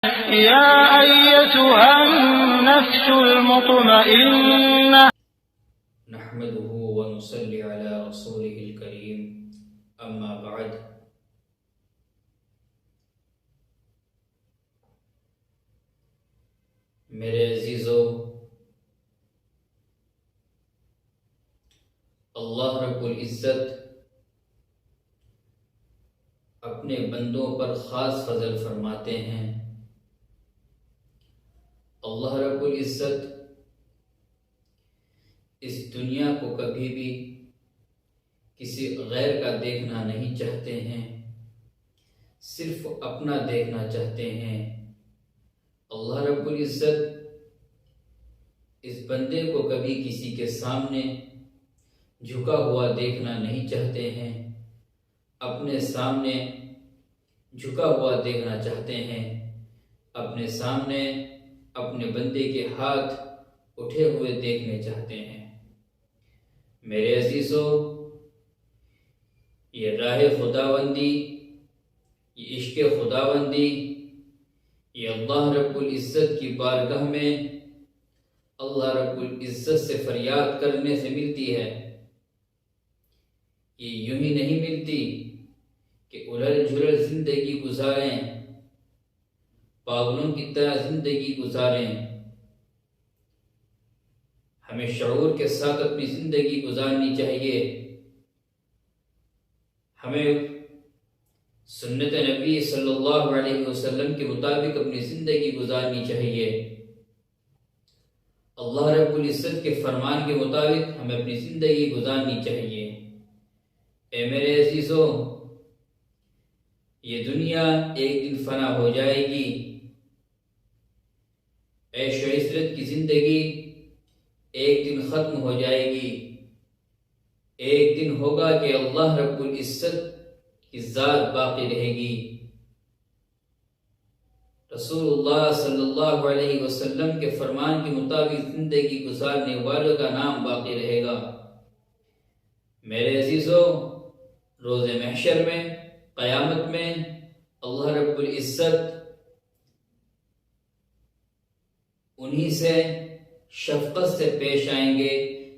يا أيتها النفس المطمئنة نحمده ونصلي على رسوله الكريم اما بعد میرے عزیزو، اللہ رب العزت اپنے بندوں پر خاص فضل فرماتے ہیں۔ اللہ رب العزت اس دنیا کو کبھی بھی کسی غیر کا دیکھنا نہیں چاہتے ہیں، صرف اپنا دیکھنا چاہتے ہیں۔ اللہ رب العزت اس بندے کو کبھی کسی کے سامنے جھکا ہوا دیکھنا نہیں چاہتے ہیں، اپنے سامنے جھکا ہوا دیکھنا چاہتے ہیں، اپنے سامنے اپنے بندے کے ہاتھ اٹھے ہوئے دیکھنے چاہتے ہیں۔ میرے عزیزو، یہ راہ خداوندی، یہ عشق خداوندی، یہ اللہ رب العزت کی بارگاہ میں اللہ رب العزت سے فریاد کرنے سے ملتی ہے۔ یہ یوں ہی نہیں ملتی کہ الجھل جھلل زندگی گزاریں، پاگلوں کی طرح زندگی گزاریں۔ ہمیں شعور کے ساتھ اپنی زندگی گزارنی چاہیے، ہمیں سنت نبی صلی اللہ علیہ وسلم کے مطابق اپنی زندگی گزارنی چاہیے۔ اللہ رب العزت کے فرمان کے مطابق ہمیں اپنی زندگی گزارنی چاہیے۔ اے میرے عزیزو، یہ دنیا ایک دن فنا ہو جائے گی۔ عیش و عشرت کی زندگی ایک دن ختم ہو جائے گی۔ ایک دن ہوگا کہ اللہ رب العزت کی ذات باقی رہے گی، رسول اللہ صلی اللہ علیہ وسلم کے فرمان کے مطابق زندگی گزارنے والوں کا نام باقی رہے گا۔ میرے عزیزو، روز محشر میں، قیامت میں اللہ رب العزت انہی سے شفقت سے پیش آئیں گے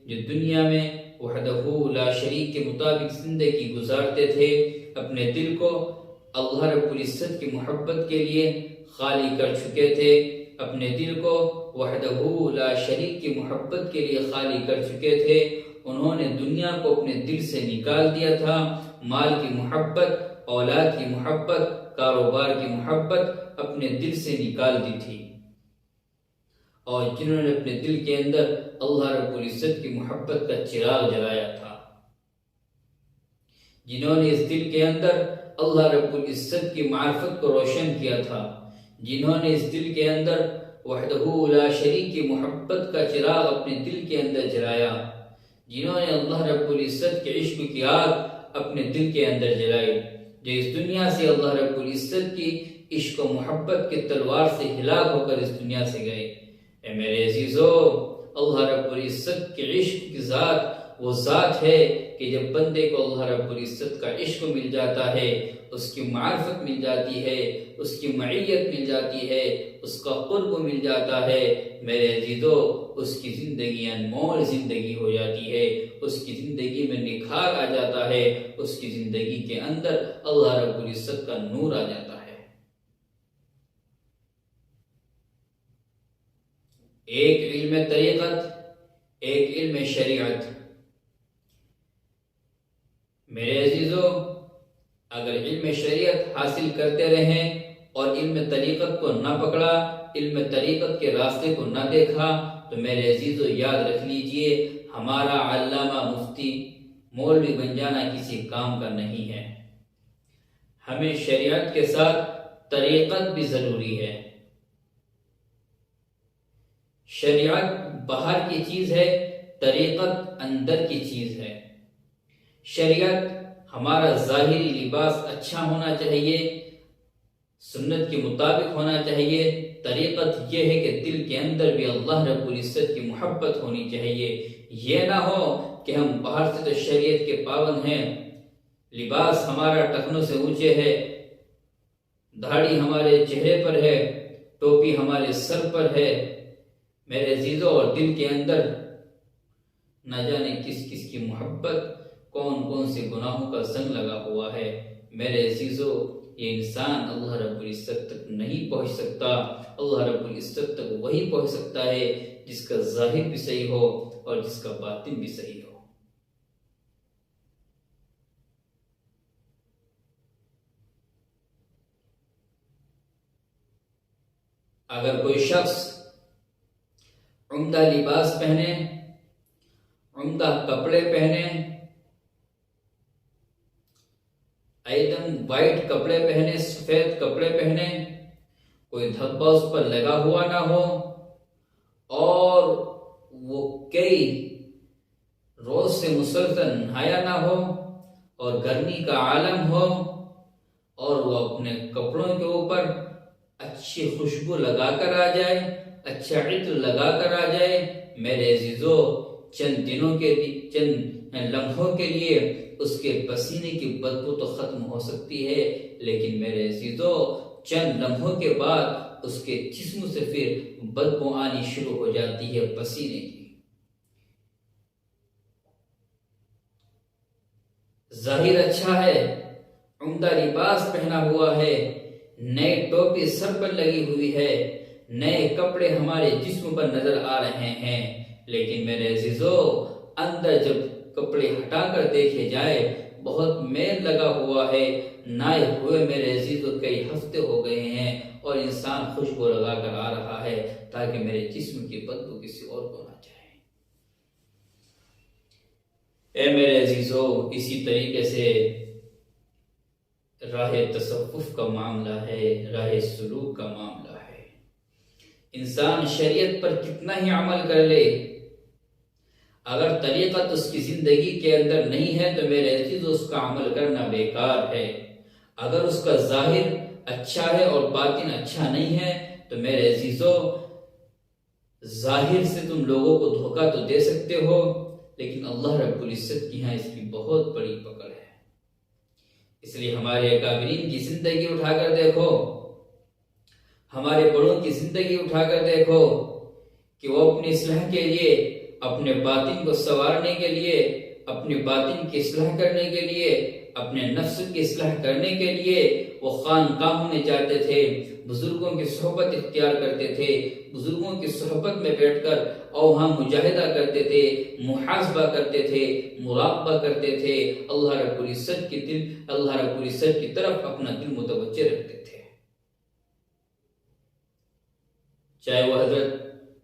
جو دنیا میں وحدہ لا شریک کے مطابق زندگی گزارتے تھے، اپنے دل کو اللہ رب العزت کی محبت کے لیے خالی کر چکے تھے، اپنے دل کو وحدہ لا شریک کی محبت کے لیے خالی کر چکے تھے۔ انہوں نے دنیا کو اپنے دل سے نکال دیا تھا، مال کی محبت، اولاد کی محبت، کاروبار کی محبت اپنے دل سے نکال دی تھی، اور جنہوں نے اپنے دل کے اندر اللہ رب العزت کی محبت کا چراغ جلایا تھا، جنہوں نے اس دل کے اندر اللہ رب العزت کی معرفت کو روشن کیا تھا، جنہوں نے اس دل کے اندر وحدہ لا شریک کی محبت کا چراغ اپنے دل کے اندر جلایا، جنہوں نے اللہ رب العزت کے عشق کی آگ اپنے دل کے اندر جلائی، جو اس دنیا سے اللہ رب العزت کی عشق و محبت کی تلوار سے ہلاک ہو کر اس دنیا سے گئے۔ اے میرے عزیزو، اللہ رب العزت کے عشق کی ذات وہ ذات ہے کہ جب بندے کو اللہ رب العزت کا عشق مل جاتا ہے، اس کی معرفت مل جاتی ہے، اس کی معیت مل جاتی ہے، اس کا قرب مل جاتا ہے، میرے عزیزو، اس کی زندگی انمول زندگی ہو جاتی ہے، اس کی زندگی میں نکھار آ جاتا ہے، اس کی زندگی کے اندر اللہ رب العزت کا نور آ جاتا ہے۔ ایک علم طریقت، ایک علم شریعت۔ میرے عزیزو، اگر علم شریعت حاصل کرتے رہیں اور علم طریقت کو نہ پکڑا، علم طریقت کے راستے کو نہ دیکھا، تو میرے عزیزو یاد رکھ لیجئے، ہمارا علامہ مفتی مولوی بن جانا کسی کام کا نہیں ہے۔ ہمیں شریعت کے ساتھ طریقت بھی ضروری ہے۔ شریعت باہر کی چیز ہے، طریقت اندر کی چیز ہے۔ شریعت ہمارا ظاہری لباس اچھا ہونا چاہیے، سنت کے مطابق ہونا چاہیے، طریقت یہ ہے کہ دل کے اندر بھی اللہ رب العزت کی محبت ہونی چاہیے۔ یہ نہ ہو کہ ہم باہر سے تو شریعت کے پابند ہیں، لباس ہمارا ٹخنوں سے اونچے ہے، داڑھی ہمارے چہرے پر ہے، ٹوپی ہمارے سر پر ہے میرے عزیزوں، اور دل کے اندر نہ جانے کس کس کی محبت، کون کون سے گناہوں کا زنگ لگا ہوا ہے میرے عزیزوں، یہ انسان اللہ رب العزت تک نہیں پہنچ سکتا۔ اللہ رب العزت تک وہی پہنچ سکتا ہے جس کا ظاہر بھی صحیح ہو اور جس کا باطن بھی صحیح ہو۔ اگر کوئی شخص عمدہ لباس پہنے، عمدہ کپڑے پہنے، ایک دم وائٹ کپڑے پہنے، سفید کپڑے پہنے، کوئی دھبا اس پر لگا ہوا نہ ہو، اور وہ کئی روز سے مسلسل نہایا نہ ہو، اور گرمی کا عالم ہو، اور وہ اپنے کپڑوں کے اوپر اچھی خوشبو لگا کر آ جائے، اچھا عطر لگا کر آ جائے، میرے عزیزوں چند دنوں کے لیے، چند لمحوں کے لیے اس کے پسینے کی بدبو تو ختم ہو سکتی ہے، لیکن میرے عزیزوں چند لمحوں کے بعد اس کے جسم سے پھر بدبو آنی شروع ہو جاتی ہے پسینے کی۔ ظاہر اچھا ہے، عمدہ لباس پہنا ہوا ہے، نئے ٹوپی سر پر لگی ہوئی ہے، نئے کپڑے ہمارے جسم پر نظر آ رہے ہیں، لیکن میرے عزیزوں اندر جب کپڑے ہٹا کر دیکھے جائے بہت میل لگا ہوا ہے، نائے ہوئے میرے عزیزوں کئی ہفتے ہو گئے ہیں، اور انسان خوشبو لگا کر آ رہا ہے تاکہ میرے جسم کی بدبو کسی اور کو نہ جائے۔ اے میرے عزیزوں، اسی طریقے سے راہ تصوف کا معاملہ ہے، راہ سلوک کا معاملہ ہے۔ انسان شریعت پر کتنا ہی عمل کر لے، اگر طریقت اس کی زندگی کے اندر نہیں ہے تو میرے عزیزو اس کا عمل کرنا بیکار ہے۔ اگر اس کا ظاہر اچھا ہے اور باطن اچھا نہیں ہے تو میرے عزیزو ظاہر سے تم لوگوں کو دھوکہ تو دے سکتے ہو، لیکن اللہ رب العزت کی ہاں اس کی بہت بڑی پکڑ ہے۔ اس لیے ہمارے اکابرین کی زندگی اٹھا کر دیکھو، ہمارے بڑوں کی زندگی اٹھا کر دیکھو کہ وہ اپنی اصلاح کے لیے، اپنے باطن کو سنوارنے کے لیے، اپنے باطن کی اصلاح کرنے کے لیے، اپنے نفس کی اصلاح کرنے کے لیے وہ خانقاہوں میں جاتے تھے، بزرگوں کی صحبت اختیار کرتے تھے، بزرگوں کی صحبت میں بیٹھ کر اوہام مجاہدہ کرتے تھے، محاسبہ کرتے تھے، مراقبہ کرتے تھے، اللہ رب العزت کی طرف اپنا دل متوجہ رکھتے تھے۔ چاہے وہ حضرت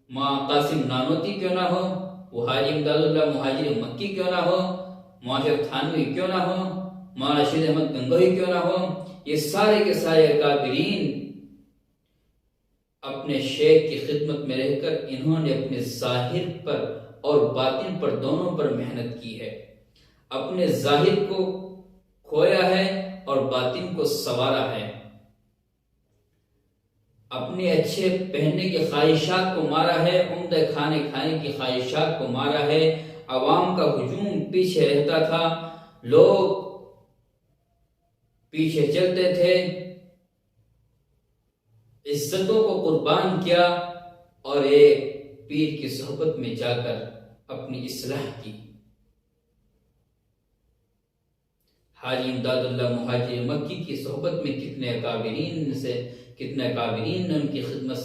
ماں قاسم نانوتی کیوں نہ ہو، وہ حاجی امداد اللہ مہاجر مکی کیوں نہ ہو، معاشر تھانوی کیوں نہ ہو، مولانا رشید احمد گنگوہی کیوں نہ ہو، یہ سارے کے سارے اکابرین اپنے شیخ کی خدمت میں رہ کر انہوں نے اپنے ظاہر پر اور باطن پر دونوں پر محنت کی ہے، اپنے ظاہر کو کھویا ہے اور باطن کو سنوارا ہے، اپنے اچھے پہننے کی خواہشات کو مارا ہے، عمدہ کھانے کی خواہشات کو مارا ہے۔ عوام کا ہجوم پیچھے رہتا تھا، لوگ پیچھے چلتے تھے، عزتوں کو قربان کیا اور ایک پیر کی صحبت میں جا کر اپنی اصلاح کی۔ حاجی امداد اللہ مہاجر مکی کی صحبت میں کتنے اکابرین نے ان کی خدمت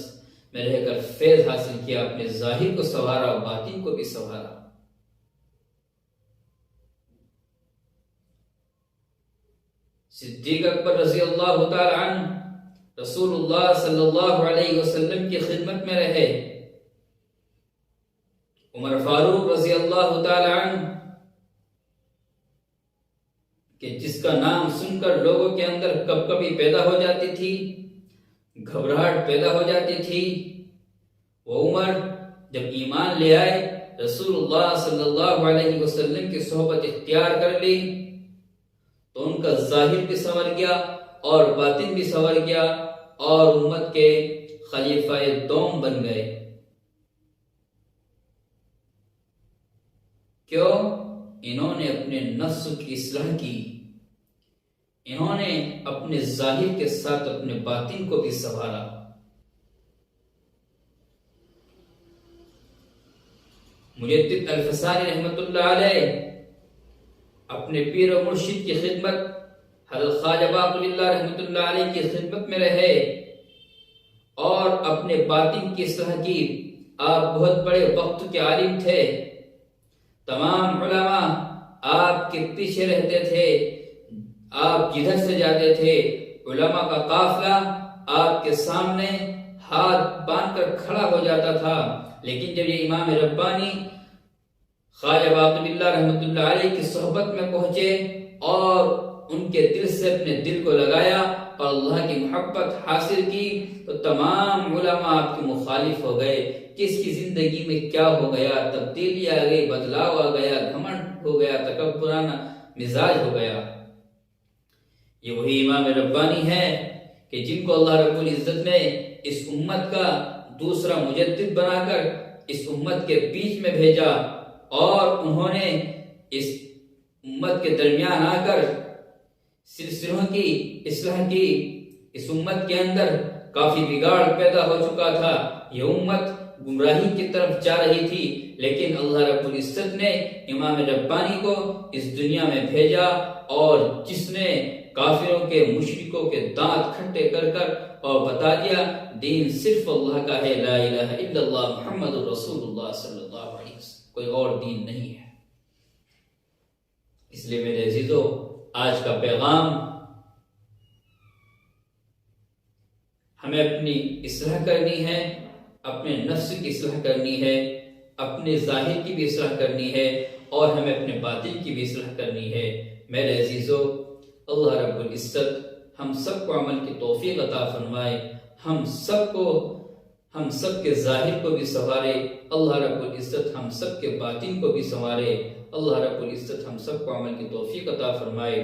میں رہ کر فیض حاصل کیا، اپنے ظاہر کو سنوارا اور باطن کو بھی سنوارا۔ صدیق اکبر رضی اللہ تعالی عنہ رسول اللہ صلی اللہ علیہ وسلم کی خدمت میں رہے، عمر فاروق رضی اللہ تعالی عنہ کہ جس کا نام سن کر لوگوں کے اندر کبکبی پیدا ہو جاتی تھی، گھبراہٹ پیدا ہو جاتی تھی، وہ عمر جب ایمان لے آئے، رسول اللہ صلی اللہ علیہ وسلم کی صحبت اختیار کر لی تو ان کا ظاہر بھی سنور گیا اور باطن بھی سنور گیا اور امت کے خلیفہ دوم بن گئے۔ کیوں؟ انہوں نے اپنے نفس کی اصلاح کی، انہوں نے اپنے ظاہر کے ساتھ اپنے باطن کو بھی سنوارا۔ مجدد الفسانی رحمۃ اللہ علیہ اپنے پیر و مرشد کی خدمت، حضرت خواجہ باقر اللہ رحمۃ اللہ علیہ کی خدمت میں رہے اور اپنے باطن کی اصلاح کی۔ آپ بہت بڑے وقت کے عالم تھے، تمام علماء آپ کے پیچھے رہتے تھے، آپ جدھر سے جاتے تھے علماء کا قافلہ آپ کے سامنے ہاتھ باندھ کر کھڑا ہو جاتا تھا۔ لیکن جب یہ امام ربانی خواجہ باقر اللہ رحمۃ اللہ علیہ کی صحبت میں پہنچے اور ان کے دل سے اپنے دل کو لگایا اور اللہ کی محبت حاصل کی، تو تمام علماء آپ کے مخالف ہو گئے۔ کس کی زندگی میں کیا ہو گیا، تبدیلی آ گئی، بدلاؤ آ گیا، گھمنڈ ہو گیا، تکبرانہ مزاج ہو گیا۔ یہ وہی امام ربانی ہے کہ جن کو اللہ رب العزت نے اس امت کا دوسرا مجدد بنا کر اس امت کے بیچ میں بھیجا، اور انہوں نے اس امت کے درمیان آ کر سلسلوں کی اصلاح کی۔ اس امت کے اندر کافی بگاڑ پیدا ہو چکا تھا، یہ امت گمراہی کی طرف جا رہی تھی، لیکن اللہ رب العزت نے امام ربانی کو اس دنیا میں بھیجا، اور جس نے کافروں کے مشرکوں کے دانت کھٹے کر کر اور بتا دیا دین صرف اللہ کا ہے، لا الہ الا اللہ محمد رسول اللہ صلی اللہ علیہ وسلم، کوئی اور دین نہیں ہے۔ اس لیے میرے عزیزو، آج کا پیغام ہمیں اپنی اصلاح کرنی ہے، اپنے نفس کی اصلاح کرنی ہے، اپنے ظاہر کی بھی اصلاح کرنی ہے، اور ہمیں اپنے باطن کی بھی اصلاح کرنی ہے۔ میرے عزیزو، اللہ رب العزت ہم سب کو عمل کی توفیق عطا فرمائے، ہم سب کے ظاہر کو بھی سنوارے، اللہ رب العزت ہم سب کے باطن کو بھی سنوارے، اللہ رب العزت ہم سب کو عمل کی توفیق عطا فرمائے۔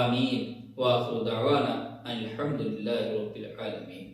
آمین۔ وآخر دعوانا ان الحمد للہ رب العالمین۔